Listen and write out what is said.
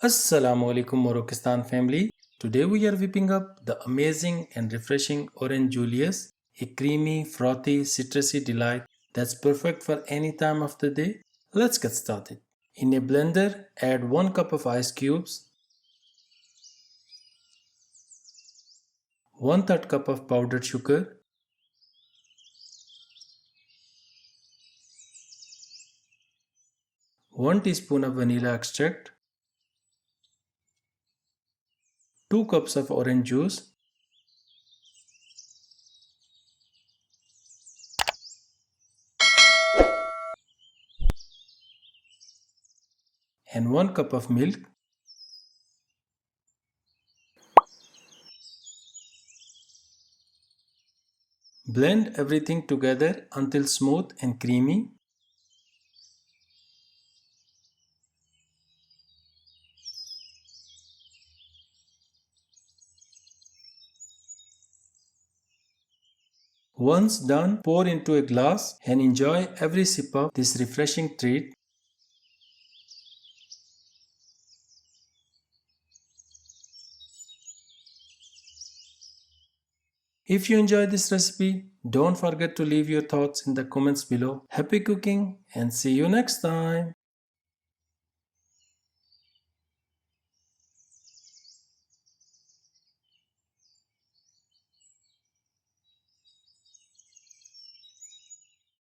Assalamu alaikum Morokistan family. Today we are whipping up the amazing and refreshing Orange Julius, a creamy, frothy, citrusy delight that's perfect for any time of the day. Let's get started. In a blender, add 1 cup of ice cubes, 1/3 cup of powdered sugar, 1 teaspoon of vanilla extract, 2 cups of orange juice, and 1 cup of milk. Blend everything together until smooth and creamy. Once done, pour into a glass and enjoy every sip of this refreshing treat. If you enjoyed this recipe, don't forget to leave your thoughts in the comments below. Happy cooking and see you next time.